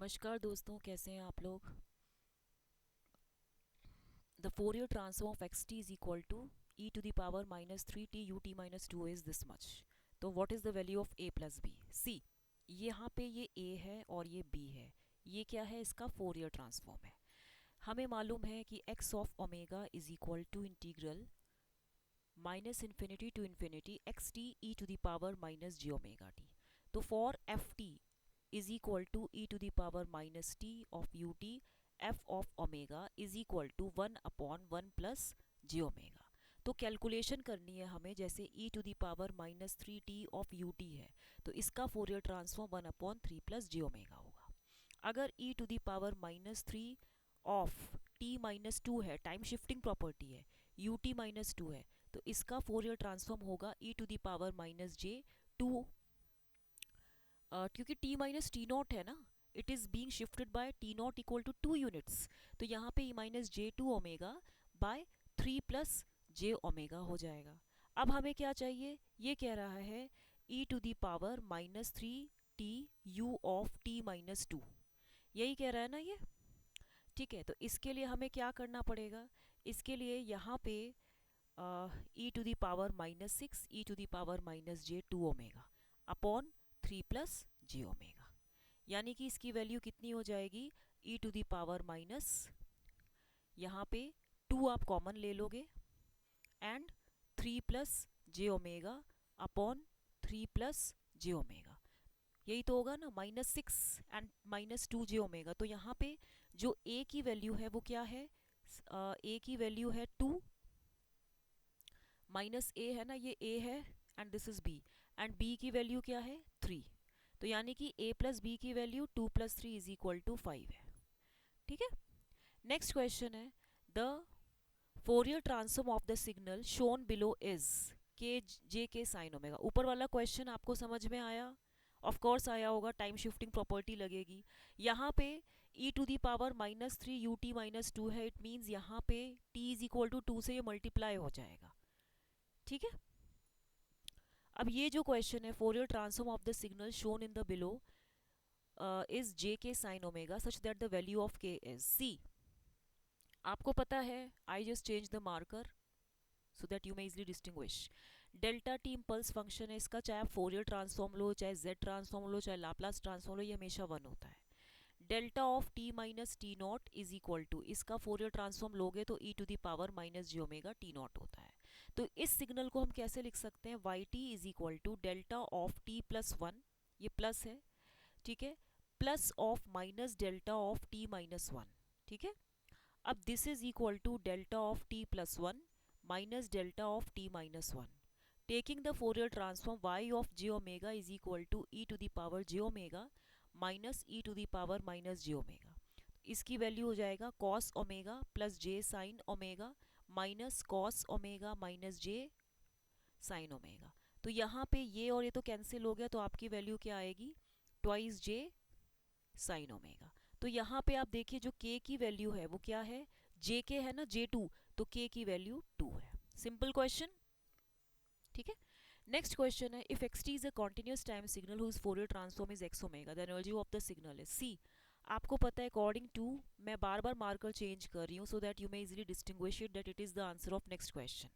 नमस्कार दोस्तों, कैसे हैं आप लोग। The Fourier transform of x T is equal to E to the power minus three T u T minus two is this much. तो what is the value of a plus b. See, यहाँ पे ये ए है और ये B है। ये क्या है, इसका फोरियर ट्रांसफॉर्म है। हमें मालूम है कि x of omega is equal to integral minus infinity to infinity x t e to the power minus ji omega t. तो for f t is equal to e to the power minus t of ut f of omega is equal to 1 upon 1 plus j omega। तो calculation करनी है हमें, जैसे e to the power minus three t of ut है तो इसका Fourier transform 1 upon three plus जे omega होगा। अगर e to the power minus three of t minus two है, टाइम शिफ्टिंग प्रॉपर्टी है, ut माइनस टू है, तो इसका फोरियर ट्रांसफॉर्म होगा e to the power minus J two. क्योंकि t minus T not है ना, it is being shifted by T naught equal to two units. तो यहाँ पे e minus J two omega by three plus J omega हो जाएगा। अब हमें क्या चाहिए, ये कह रहा है e to the power minus three T U of t minus two, यही कह रहा है ना ये। ठीक है, तो इसके लिए हमें क्या करना पड़ेगा, इसके लिए यहाँ पे e to the power minus six E to the power minus J two omega upon three plus J omega, यानी कि इसकी वैल्यू कितनी हो जाएगी, e to the power minus, यहाँ पे टू आप कॉमन ले लोगे and three plus J omega upon three plus J omega, यही तो होगा ना, minus six and minus two J omega. तो यहाँ पे जो a की वैल्यू है वो क्या है, a की वैल्यू है टू, माइनस a है ना, ये a है and this is b, and b की वैल्यू क्या है थ्री। तो यानी कि a प्लस बी की value two plus three is equal to five है। ठीक है, नेक्स्ट क्वेश्चन है the Fourier transform of the signal shown below is K J k sine omega. ऊपर वाला क्वेश्चन आपको समझ में आया, ऑफ कोर्स आया होगा, टाइम शिफ्टिंग प्रॉपर्टी लगेगी। यहाँ पे e to the power minus three U T minus two है, इट मीन्स यहाँ पे t is equal to two से ये मल्टीप्लाई हो जाएगा। ठीक है, अब ये जो क्वेश्चन है Fourier transform of the signal shown in the below is j k sine omega such that the value of k is सी। आपको पता है, I just change the marker so that you may easily distinguish. Delta t impulse function है इसका, चाहे आप Fourier transform लो, चाहे Z transform लो, चाहे Laplace transform लो, ये हमेशा वन होता है। Delta of T minus T naught is equal to, इसका फोरियर ट्रांसफॉर्म लोगे तो e to the power minus ji omega T naught होता है। तो इस सिग्नल को हम कैसे लिख सकते हैं, Y T is equal to delta of T plus one, ये प्लस है, ठीक है, plus of minus delta of T minus one. ठीक है, अब this is equal to delta of T plus one minus delta of T minus one. Taking the Fourier transform y of J omega is equal to E to the power J omega minus E to the power minus J omega. इसकी value हो जाएगा cos omega plus j sine omega minus cos omega minus j sine omega. तो यहाँ पे ये और ये तो कैंसिल हो गया, तो आपकी वैल्यू क्या आएगी, ट्वाइस जे साइन ओमेगा। तो यहाँ पे आप देखिए जो k की वैल्यू है वो क्या है, जे के है ना, जे टू, तो k की वैल्यू टू है। Simple question. ठीक है, नेक्स्ट क्वेश्चन है if X T is a continuous time signal whose Fourier transform is X omega the energy of the signal is सी। आपको पता है अकॉर्डिंग टू, मैं बार बार मार्कर चेंज कर रही हूँ so that you may easily distinguish it that it is the answer of next question.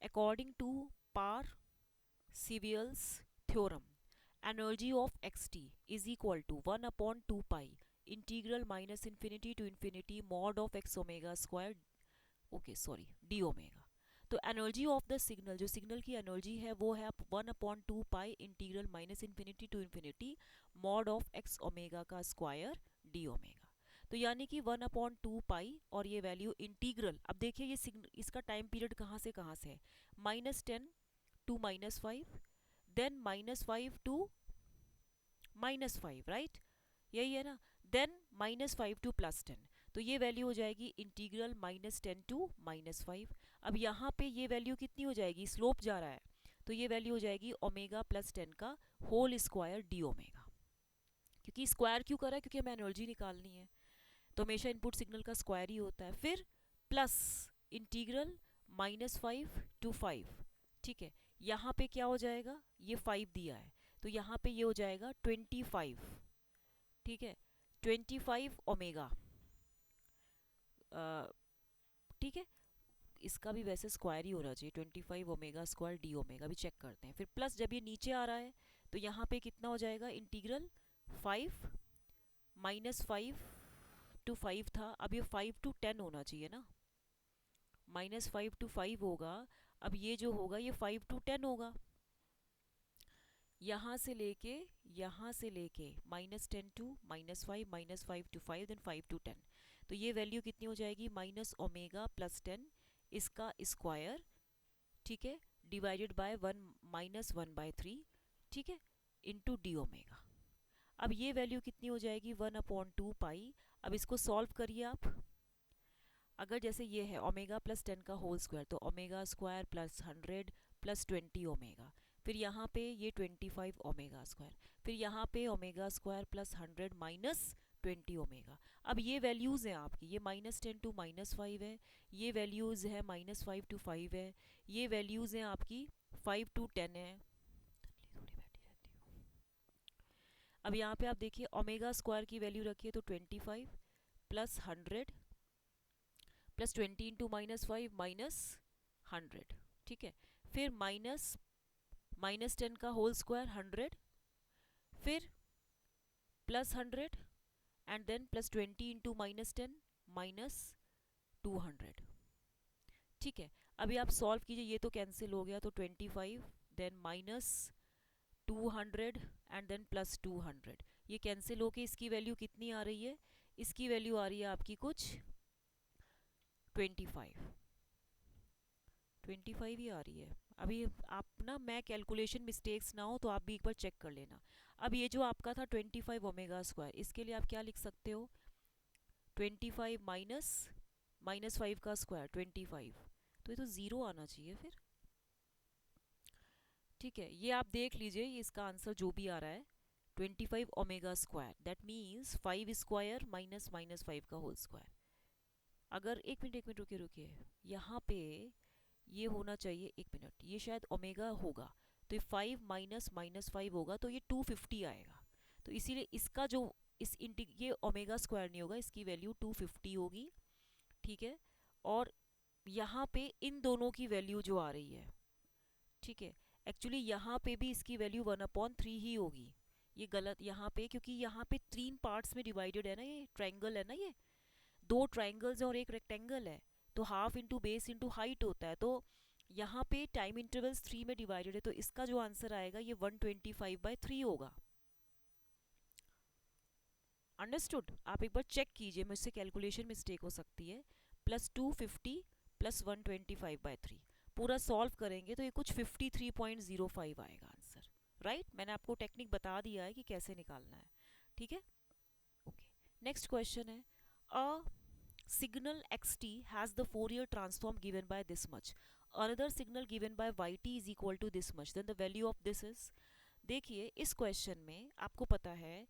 According to Parseval's theorem, energy of x T is equal to one upon two pi integral minus infinity to infinity mod of x omega square, okay sorry, d omega. तो energy of the signal, जो signal की energy है वो है one upon two pi integral minus infinity to infinity mod of x omega का square d omega. तो यानी कि वन अपॉन टू पाई और ये वैल्यू इंटीग्रल, अब देखिए ये सिग्नल, इसका टाइम पीरियड कहाँ से है, minus ten to minus five, then minus five to minus five, right, यही है ना, then minus five to plus ten. तो ये वैल्यू हो जाएगी integral minus ten to minus five. अब यहाँ पे ये वैल्यू कितनी हो जाएगी, स्लोप जा रहा है, तो ये वैल्यू हो जाएगी ओमेगा प्लस टेन का होल स्क्वायर डी ओमेगा। क्योंकि स्क्वायर क्यों करा है, क्योंकि हमें एनर्जी निकालनी है, तो हमेशा इनपुट सिग्नल का स्क्वायर ही होता है। फिर plus integral minus five to five, ठीक है, यहाँ पे क्या हो जाएगा, ये फाइव दिया है तो यहाँ पे ये हो जाएगा ट्वेंटी फाइव। ठीक है, 25 ओमेगा, ठीक है, इसका भी वैसे स्क्वायर ही होना चाहिए, 25 ओमेगा स्क्वायर डी ओमेगा भी चेक करते हैं। फिर प्लस जब ये नीचे आ रहा है तो यहाँ पे कितना हो जाएगा, इंटीग्रल 5 माइनस 5 to 5 था, अब ये 5 to 10 होना चाहिए ना, -5 to 5 होगा। अब ये जो होगा ये 5 to 10 होगा, यहाँ से लेके -10 to -5, -5 to 5, देन 5 to 10। तो ये वैल्यू कितनी हो जाएगी, माइनस ओमेगा प्लस 10 इसका स्क्वायर, ठीक है, डिवाइडेड बाय 1 -1/3, ठीक है, इंटू डी ओमेगा। अब ये वैल्यू कितनी हो जाएगी, 1/2 पाई। अब इसको सॉल्व करिए आप। अगर जैसे ये है ओमेगा प्लस 10 का होल स्क्वायर, तो omega square plus 100 plus 20 omega, फिर यहाँ पे ये 25 ओमेगा स्क्वायर, फिर यहाँ पे omega square plus 100 minus 20 omega. अब ये वैल्यूज़ हैं आपकी, ये -10 to -5 है, ये वैल्यूज़ है -5 to 5 है, ये वैल्यूज़ हैं आपकी 5 to 10 है। अब यहाँ पे आप देखिए ओमेगा स्क्वायर की वैल्यू रखिए तो 25 प्लस 100 प्लस 20 इंटू -5 -100, ठीक है, फिर -10 का होल स्क्वायर 100, फिर plus 100 and then plus 20 into -10 -200, ठीक है। अभी आप सॉल्व कीजिए, ये तो कैंसिल हो गया, तो 25 देन -200 एंड देन प्लस 200, ये कैंसिल होके इसकी वैल्यू कितनी आ रही है, इसकी वैल्यू आ रही है आपकी कुछ 25 ही आ रही है। अभी आप ना, मैं कैलकुलेशन मिस्टेक्स ना हो तो आप भी एक बार चेक कर लेना। अब ये जो आपका था 25 ओमेगा स्क्वायर, इसके लिए आप क्या लिख सकते हो, 25 -5 का स्क्वायर 25, तो ये तो 0 आना चाहिए फिर, ठीक है। ये आप देख लीजिए, ये इसका आंसर जो भी आ रहा है 25 omega square, that means 5 square minus -5 का होल स्क्वायर। अगर एक मिनट रुकिए, यहाँ पे ये होना चाहिए, एक मिनट, ये शायद ओमेगा होगा, तो ये 5 माइनस -5 होगा, तो ये 250 आएगा। तो इसीलिए इसका जो ये ओमेगा स्क्वायर नहीं होगा, इसकी वैल्यू 250 होगी, ठीक है। और यहाँ पे इन दोनों की वैल्यू जो आ रही है, ठीक है, एक्चुअली यहाँ पे भी इसकी वैल्यू 1/3 ही होगी। ये गलत यहाँ पे, क्योंकि यहाँ पे 3 पार्ट्स में डिवाइडेड है ना, ये ट्रायंगल है ना, ये 2 ट्रायंगल्स और एक रेक्टेंगल है, तो half into base into height होता है, तो यहाँ पे टाइम इंटरवल्स 3 में डिवाइडेड है, तो इसका जो आंसर आएगा ये 125/3 होगा। अंडरस्टूड? आप एक बार चेक कीजिए, मुझसे कैलकुलेशन मिस्टेक हो सकती है। +250 + 125/3 पूरा सॉल्व करेंगे तो ये कुछ 53.05 आएगा आंसर, राइट। मैंने आपको टेक्निक बता दिया है कि कैसे निकालना है, ठीक है। ओके, नेक्स्ट क्वेश्चन है, अ signal xt has the Fourier transform given by this much, another signal given by yt is equal to this much, then the value of this is। देखिए इस क्वेश्चन में आपको पता है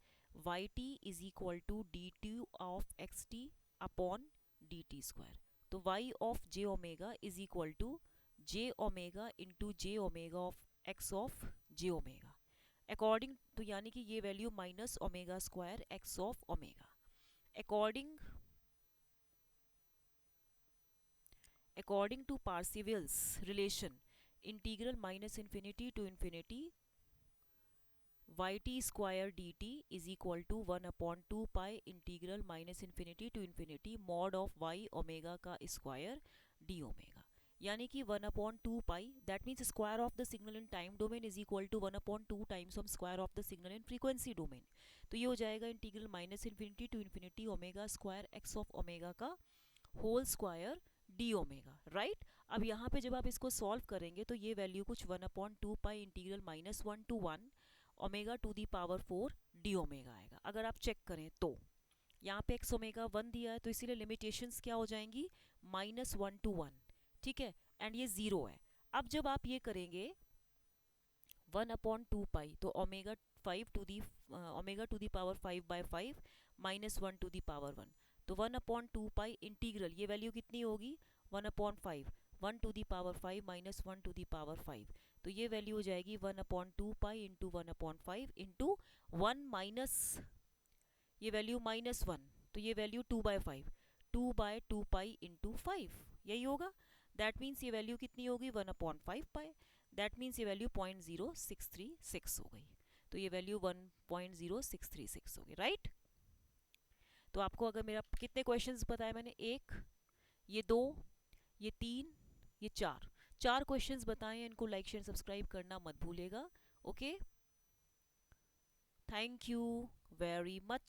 yt is equal to dt of xt upon dt square, तो y of j omega is equal to j omega into j omega of x of j omega according, तो यानी कि ये value minus omega square x of omega according to Parseval's relation, integral -infinity to infinity yt square dt is equal to 1/2 pi integral -infinity to infinity mod of y omega का square d omega, यानी कि 1/2 pi, that means square of the signal in time domain is equal to 1/2 times of square of the signal in frequency domain। तो ये हो जाएगा integral -infinity to infinity omega square x of omega का whole square d omega, right. अब यहाँ पे जब आप इसको सॉल्व करेंगे तो ये वैल्यू कुछ 1/2 pi integral -1 to 1 omega to the power 4 d omega आएगा। अगर आप चेक करें तो यहाँ पे x ओमेगा 1 दिया है, तो इसीलिए लिमिटेशंस क्या हो जाएंगी, -1 to 1, ठीक है, एंड ये 0 है। अब जब आप ये करेंगे 1/2 पाई, तो omega 5 to the omega to the power 5/5 -1 to the power 1, तो 1/2 पाई इंटीग्रल, ये वैल्यू कितनी होगी 1/5, 1 to the power 5 -1 to the power 5, तो ये वैल्यू हो जाएगी 1/2 पाई इंटू 1/5 इंटू 1 माइनस, ये वैल्यू -1, तो ये वैल्यू 2/5, 2/2 पाई इंटू 5 यही होगा। दैट मीन्स ये वैल्यू कितनी होगी 1/5 पाई। दैट मीन्स ये वैल्यू 0.0636 हो गई। तो ये वैल्यू 1.0636 होगी, राइट। तो आपको अगर मेरा कितने क्वेश्चंस बताए मैंने, एक, ये दो, ये तीन, ये चार, चार क्वेश्चंस बताए। इनको लाइक शेयर सब्सक्राइब करना मत भूलिएगा। Okay, thank you very much.